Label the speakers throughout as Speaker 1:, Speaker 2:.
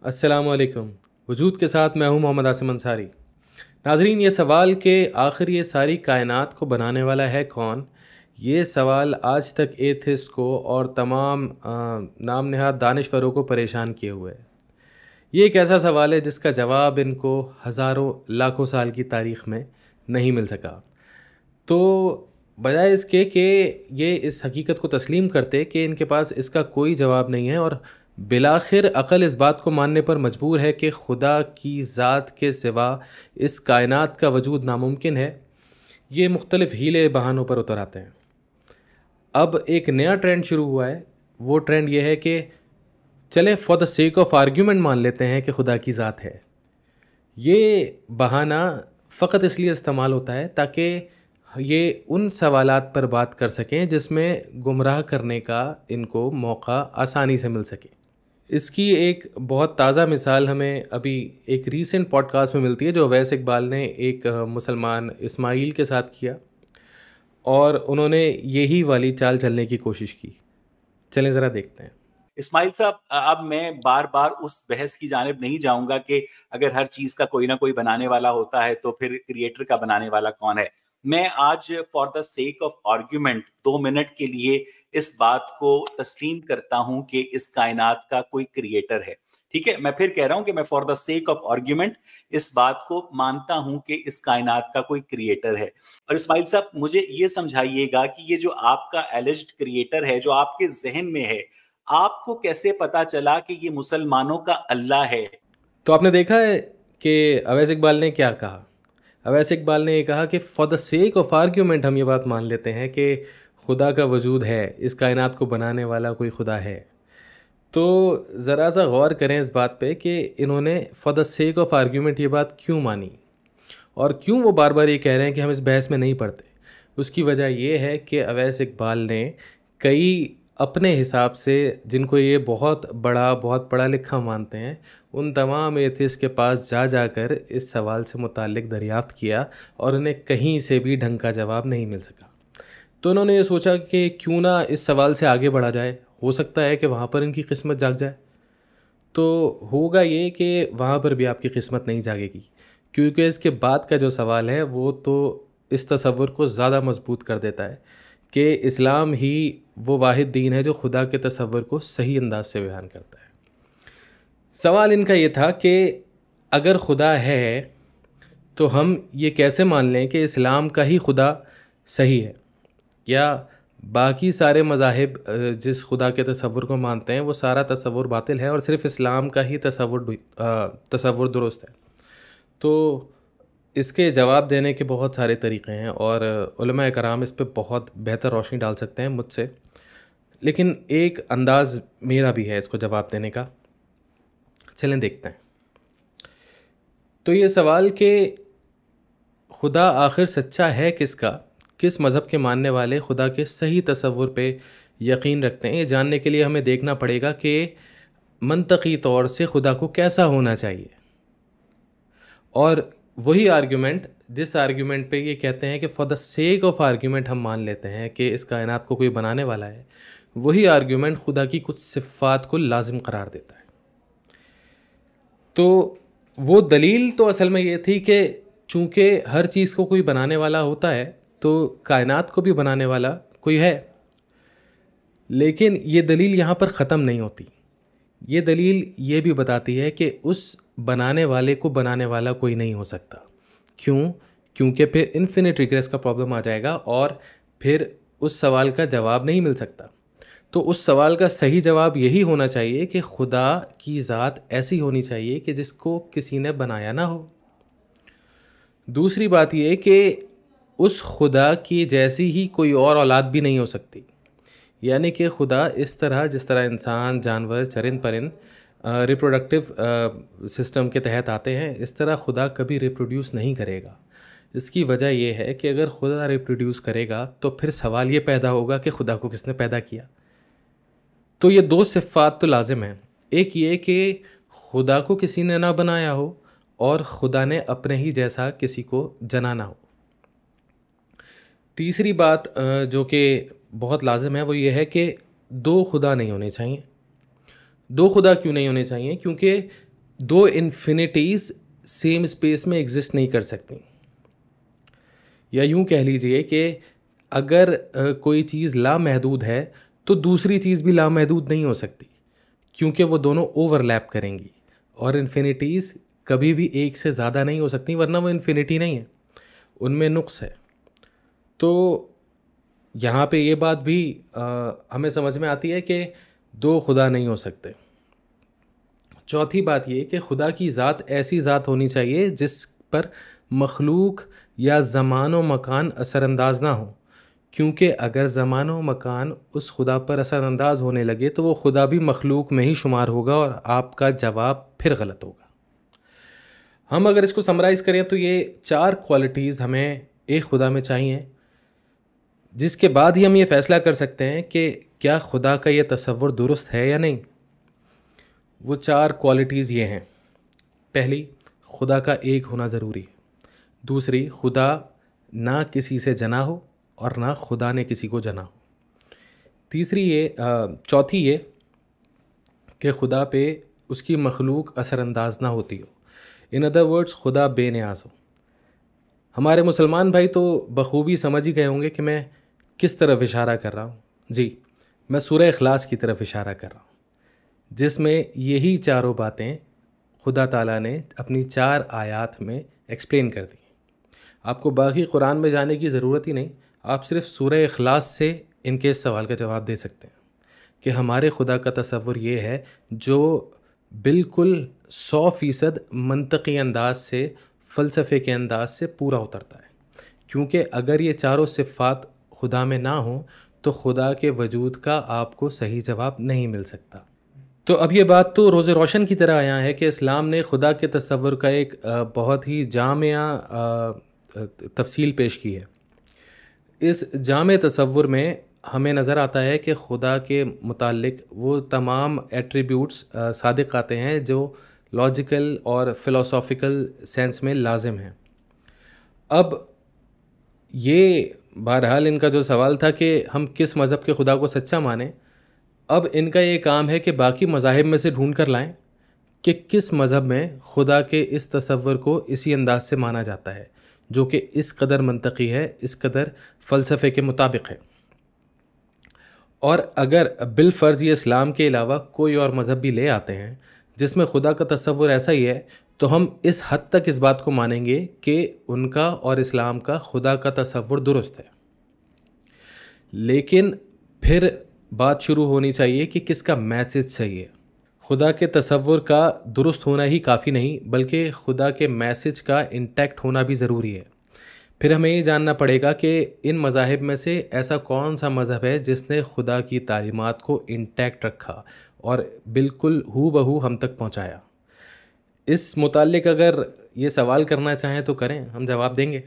Speaker 1: अस्सलामुअलैकुम। वजूद के साथ मैं हूं मोहम्मद आसिम अंसारी। नाजरीन, ये सवाल कि आखिर ये सारी कायनात को बनाने वाला है कौन, ये सवाल आज तक एथिस्ट को और तमाम नाम नहाद दानिशवरों को परेशान किए हुए है। ये एक ऐसा सवाल है जिसका जवाब इनको हज़ारों लाखों साल की तारीख़ में नहीं मिल सका। तो बजाय इसके कि ये इस हकीकत को तस्लीम करते कि इनके पास इसका कोई जवाब नहीं है और बिलाखिर अक़ल इस बात को मानने पर मजबूर है कि खुदा की ज़ात के सिवा इस कायनात का वजूद नामुमकिन है, ये मुख्तलिफ़ हीले बहानों पर उतर आते हैं। अब एक नया ट्रेंड शुरू हुआ है। वो ट्रेंड ये है कि चले for the sake of argument मान लेते हैं कि खुदा की ज़ात है। ये बहाना फ़कत इसलिए इस्तेमाल होता है ताकि ये उन सवालात पर बात कर सकें जिसमें गुमराह करने का इनको मौका आसानी से मिल सके। इसकी एक बहुत ताज़ा मिसाल हमें अभी एक रीसेंट पॉडकास्ट में मिलती है जो अवैस इकबाल ने एक मुसलमान इस्माइल के साथ किया और उन्होंने यही वाली चाल चलने की कोशिश की। चलें ज़रा देखते हैं।
Speaker 2: इस्माइल साहब, अब मैं बार बार उस बहस की जानिब नहीं जाऊंगा कि अगर हर चीज का कोई ना कोई बनाने वाला होता है तो फिर क्रिएटर का बनाने वाला कौन है। मैं आज for the sake of argument 2 minute के लिए इस बात को तस्लीम करता हूं कि इस कायनात का कोई क्रिएटर है। ठीक है, मैं फिर कह रहा हूं कि मैं for the sake of argument इस बात को मानता हूं कि इस कायनात का कोई क्रिएटर है। और इस्माइल साहब, मुझे ये समझाइएगा कि ये जो आपका एलिज्ड क्रिएटर है, जो आपके जहन में है, आपको कैसे पता चला कि ये मुसलमानों का अल्लाह है?
Speaker 1: तो आपने देखा है कि अवैस इकबाल ने क्या कहा। अवैस इकबाल ने ये कहा कि for the sake of argument हम ये बात मान लेते हैं कि खुदा का वजूद है, इस कायनात को बनाने वाला कोई खुदा है। तो ज़रा सा गौर करें इस बात पे कि इन्होंने for the sake of argument ये बात क्यों मानी और क्यों वो बार बार ये कह रहे हैं कि हम इस बहस में नहीं पड़ते। उसकी वजह ये है कि अवैस इकबाल ने कई अपने हिसाब से, जिनको ये बहुत पढ़ा लिखा मानते हैं, उन तमाम एथिस्ट के पास जा जाकर इस सवाल से मुताल्लिक दरियाफ्त किया और उन्हें कहीं से भी ढंग का जवाब नहीं मिल सका। तो उन्होंने ये सोचा कि क्यों ना इस सवाल से आगे बढ़ा जाए, हो सकता है कि वहाँ पर इनकी किस्मत जाग जाए। तो होगा ये कि वहाँ पर भी आपकी किस्मत नहीं जागेगी, क्योंकि इसके बाद का जो सवाल है वो तो इस तसव्वुर को ज़्यादा मजबूत कर देता है कि इस्लाम ही वो वाहिद दीन है जो खुदा के तसव्वुर को सही अंदाज से बयान करता है। सवाल इनका ये था कि अगर खुदा है तो हम ये कैसे मान लें कि इस्लाम का ही खुदा सही है, या बाकी सारे मज़ाहिब जिस खुदा के तसव्वुर को मानते हैं वो सारा तसव्वुर बातिल है और सिर्फ़ इस्लाम का ही तसव्वुर दुरुस्त है। तो इसके जवाब देने के बहुत सारे तरीक़े हैं और उलमा कराम इस पे बहुत बेहतर रोशनी डाल सकते हैं मुझसे, लेकिन एक अंदाज़ मेरा भी है इसको जवाब देने का। चलें देखते हैं। तो ये सवाल कि खुदा आखिर सच्चा है किसका, किस मज़हब के मानने वाले खुदा के सही तसव्वुर पे यकीन रखते हैं, ये जानने के लिए हमें देखना पड़ेगा कि मंतकी तौर से खुदा को कैसा होना चाहिए। और वही आर्ग्यूमेंट, जिस आर्ग्यूमेंट पे ये कहते हैं कि for the sake of argument हम मान लेते हैं कि इस कायनात को कोई बनाने वाला है, वही आर्ग्यूमेंट खुदा की कुछ सिफ़ात को लाजिम करार देता है। तो वो दलील तो असल में ये थी कि चूँकि हर चीज़ को कोई बनाने वाला होता है तो कायनात को भी बनाने वाला कोई है। लेकिन ये दलील यहाँ पर ख़त्म नहीं होती। ये दलील ये भी बताती है कि उस बनाने वाले को बनाने वाला कोई नहीं हो सकता। क्यों? क्योंकि फिर इन्फिनिट रिग्रेस का प्रॉब्लम आ जाएगा और फिर उस सवाल का जवाब नहीं मिल सकता। तो उस सवाल का सही जवाब यही होना चाहिए कि खुदा की ज़ात ऐसी होनी चाहिए कि जिसको किसी ने बनाया ना हो। दूसरी बात ये कि उस खुदा की जैसी ही कोई और औलाद भी नहीं हो सकती। यानी कि खुदा इस तरह, जिस तरह इंसान, जानवर, चरिंद परिंद रिप्रोडक्टिव सिस्टम के तहत आते हैं, इस तरह खुदा कभी रिप्रोड्यूस नहीं करेगा। इसकी वजह यह है कि अगर खुदा रिप्रोड्यूस करेगा तो फिर सवाल ये पैदा होगा कि खुदा को किसने पैदा किया। तो ये दो सिफ़ात तो लाजिम हैं। एक ये कि खुदा को किसी ने ना बनाया हो और खुदा ने अपने ही जैसा किसी को जना ना हो। तीसरी बात जो कि बहुत लाजिम है वो ये है कि दो खुदा नहीं होने चाहिए। दो खुदा क्यों नहीं होने चाहिए? क्योंकि दो इन्फिनिटीज़ सेम स्पेस में एग्जिस्ट नहीं कर सकती। या यूं कह लीजिए कि अगर कोई चीज़ लामहदूद है तो दूसरी चीज़ भी लामहदूद नहीं हो सकती, क्योंकि वो दोनों ओवरलैप करेंगी। और इन्फिनिटीज़ कभी भी एक से ज़्यादा नहीं हो सकती, वरना वो इन्फिनिटी नहीं है, उनमें नुक्स है। तो यहाँ पे ये बात भी हमें समझ में आती है कि दो खुदा नहीं हो सकते। चौथी बात ये कि खुदा की ज़ात ऐसी ज़ात होनी चाहिए जिस पर मखलूक या ज़मान व मकान असरअंदाज ना हो, क्योंकि अगर ज़मान व मकान उस खुदा पर असरअंदाज होने लगे तो वो खुदा भी मखलूक में ही शुमार होगा और आपका जवाब फिर गलत होगा। हम अगर इसको समराइज़ करें तो ये 4 क्वालिटीज़ हमें एक खुदा में चाहिए, जिसके बाद ही हम ये फ़ैसला कर सकते हैं कि क्या खुदा का ये तसव्वुर दुरुस्त है या नहीं। वो 4 क्वालिटीज़ ये हैं। पहली, खुदा का एक होना ज़रूरी है। दूसरी, खुदा ना किसी से जना हो और ना खुदा ने किसी को जना हो। चौथी ये कि खुदा पे उसकी मखलूक असरअंदाज ना होती हो। इन अदर वर्ड्स, खुदा बेनियाज हो। हमारे मुसलमान भाई तो बखूबी समझ ही गए होंगे कि मैं किस तरफ इशारा कर रहा हूँ। जी, मैं सूरह इखलास की तरफ इशारा कर रहा हूँ, जिसमें यही चारों बातें खुदा ताला ने अपनी 4 आयात में एक्सप्लेन कर दी। आपको बाकी कुरान में जाने की ज़रूरत ही नहीं, आप सिर्फ सूरह इखलास से इनके इस सवाल का जवाब दे सकते हैं कि हमारे खुदा का तसव्वुर ये है जो बिल्कुल 100% मंतकी अंदाज से, फ़लसफ़े के अंदाज से पूरा उतरता है। क्योंकि अगर ये चारों सिफ़ात खुदा में ना हो तो खुदा के वजूद का आपको सही जवाब नहीं मिल सकता। तो अब ये बात तो रोज़े रोशन की तरह आया है कि इस्लाम ने खुदा के तसव्वुर का एक बहुत ही जामिया तफसील पेश की है। इस जामे तसव्वुर में हमें नज़र आता है कि खुदा के मुताल्लिक वो तमाम एट्रीब्यूट्स सादिक आते हैं जो लॉजिकल और फ़िलोसॉफ़िकल सेंस में लाजिम हैं। अब ये बहरहाल इनका जो सवाल था कि हम किस मज़हब के खुदा को सच्चा मानें, अब इनका ये काम है कि बाकी मज़ाहिब में से ढूंढ कर लाएं कि किस मज़हब में खुदा के इस तसव्वुर को इसी अंदाज से माना जाता है जो कि इस कदर मंतकी है, इस कदर फ़लसफ़े के मुताबिक है। और अगर बिलफ़र्ज़ ये इस्लाम के अलावा कोई और मज़हब भी ले आते हैं जिसमें खुदा का तसव्वुर ऐसा ही है, तो हम इस हद तक इस बात को मानेंगे कि उनका और इस्लाम का खुदा का तसव्वुर दुरुस्त है। लेकिन फिर बात शुरू होनी चाहिए कि किसका मैसेज सही है। खुदा के तसव्वुर का दुरुस्त होना ही काफ़ी नहीं, बल्कि खुदा के मैसेज का इंटैक्ट होना भी ज़रूरी है। फिर हमें ये जानना पड़ेगा कि इन मज़ाहिब में से ऐसा कौन सा मज़हब है जिसने खुदा की तालीमात को इंटैक्ट रखा और बिल्कुल हू बहू हम तक पहुँचाया। इस मुताल्लिक अगर ये सवाल करना चाहें तो करें, हम जवाब देंगे।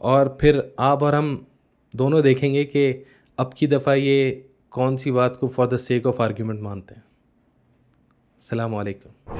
Speaker 1: और फिर आप और हम दोनों देखेंगे कि अब की दफ़ा ये कौन सी बात को for the sake of argument मानते हैं। अस्सलामु अलैकुम।